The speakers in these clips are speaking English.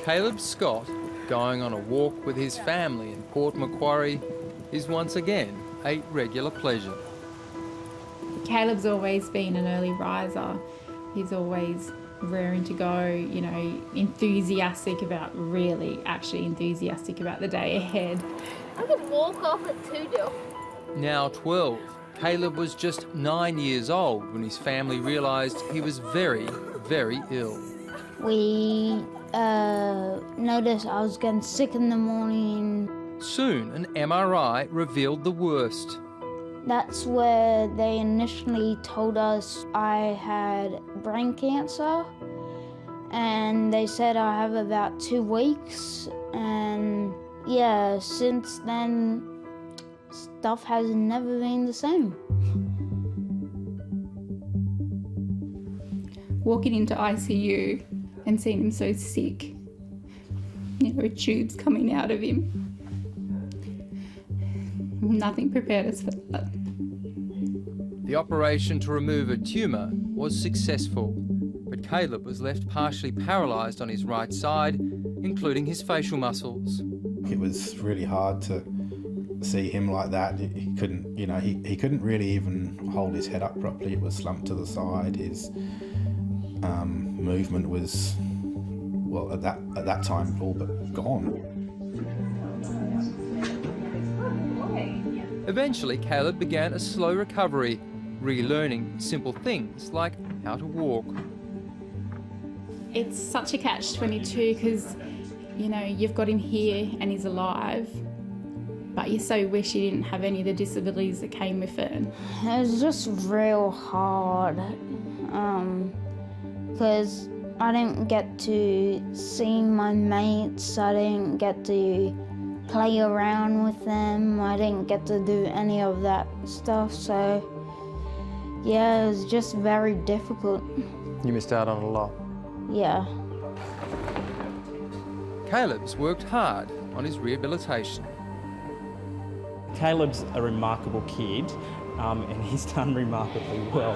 Caleb Scott, going on a walk with his family in Port Macquarie is once again a regular pleasure. Caleb's always been an early riser. He's always raring to go, you know, enthusiastic about the day ahead. I could walk off at 2 Now 12, Caleb was just 9 years old when his family realised he was very, very ill. We noticed I was getting sick in the morning. Soon, an MRI revealed the worst. That's where they initially told us I had brain cancer, and they said I have about 2 weeks, and yeah, since then, stuff has never been the same. Walking into ICU and seeing him so sick, you know, tubes coming out of him. Nothing prepared us for that. The operation to remove a tumour was successful, but Caleb was left partially paralysed on his right side, including his facial muscles. It was really hard to see him like that. He couldn't, you know, he couldn't really even hold his head up properly. It was slumped to the side. His movement was, well, at that time, all but gone. Eventually, Caleb began a slow recovery, relearning simple things like how to walk. It's such a catch-22 because, you know, you've got him here and he's alive, but you so wish you didn't have any of the disabilities that came with it. It was just real hard because I didn't get to see my mates, I didn't get to play around with them, I didn't get to do any of that stuff, so yeah, it was just very difficult. You missed out on a lot. Yeah. Caleb's worked hard on his rehabilitation. Caleb's a remarkable kid, and he's done remarkably well.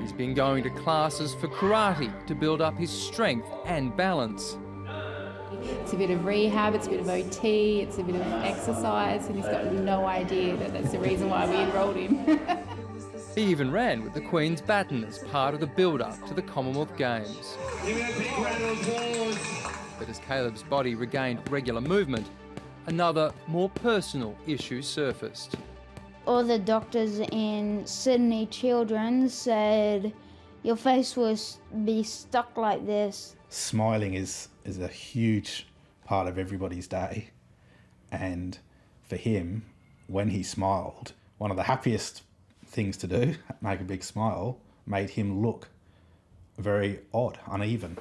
He's been going to classes for karate to build up his strength and balance. It's a bit of rehab, it's a bit of OT, it's a bit of exercise, and he's got no idea that that's the reason why we enrolled him. He even ran with the Queen's baton as part of the build-up to the Commonwealth Games. But as Caleb's body regained regular movement, another, more personal issue surfaced. All the doctors in Sydney Children's said your face will be stuck like this. Smiling is a huge part of everybody's day, and for him, when he smiled, one of the happiest things to do, make a big smile, made him look very odd, uneven.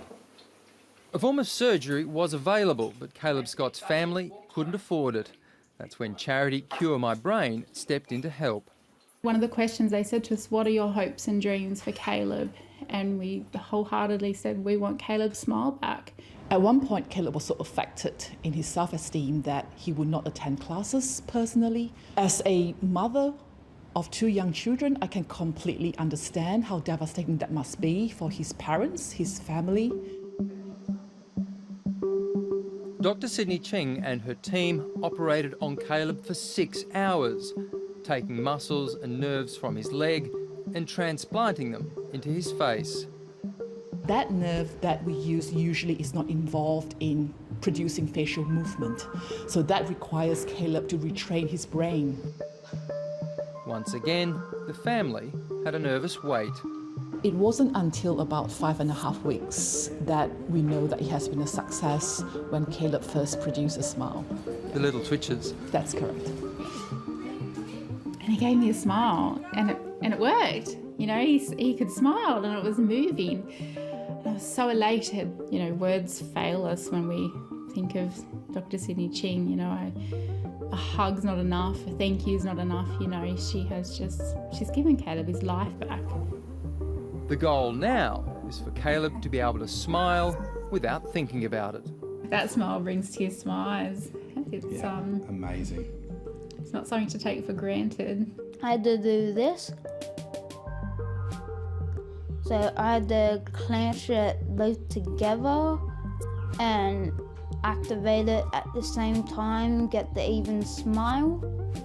A form of surgery was available, but Caleb Scott's family couldn't afford it. That's when charity Cure My Brain stepped in to help. One of the questions they said to us, what are your hopes and dreams for Caleb? And we wholeheartedly said, we want Caleb's smile back. At one point, Caleb was so affected in his self-esteem that he would not attend classes personally. As a mother of 2 young children, I can completely understand how devastating that must be for his parents, his family. Dr. Sydney Ching and her team operated on Caleb for 6 hours, taking muscles and nerves from his leg and transplanting them into his face. That nerve that we use usually is not involved in producing facial movement, so that requires Caleb to retrain his brain. Once again, the family had a nervous wait. It wasn't until about 5.5 weeks that we know that it has been a success when Caleb first produced a smile. The little twitches. That's correct. And he gave me a smile, and it worked. You know, he could smile and it was moving. And I was so elated. You know, words fail us when we think of Dr. Sydney Ching. You know, a hug's not enough, a thank you's not enough. You know, she's given Caleb his life back. The goal now is for Caleb to be able to smile without thinking about it. That smile brings tears to my eyes. It's amazing. It's not something to take for granted. I had to do this. So I had to clench it both together and activate it at the same time, get the even smile.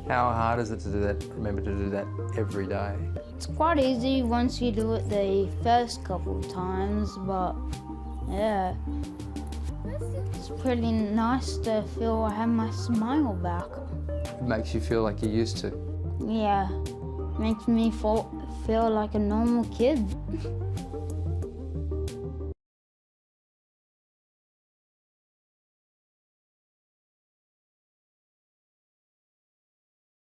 How hard is it to do that? Remember to do that every day? It's quite easy once you do it the first couple of times, but yeah. It's pretty nice to feel I have my smile back. It makes you feel like you used to. Yeah, makes me feel like a normal kid.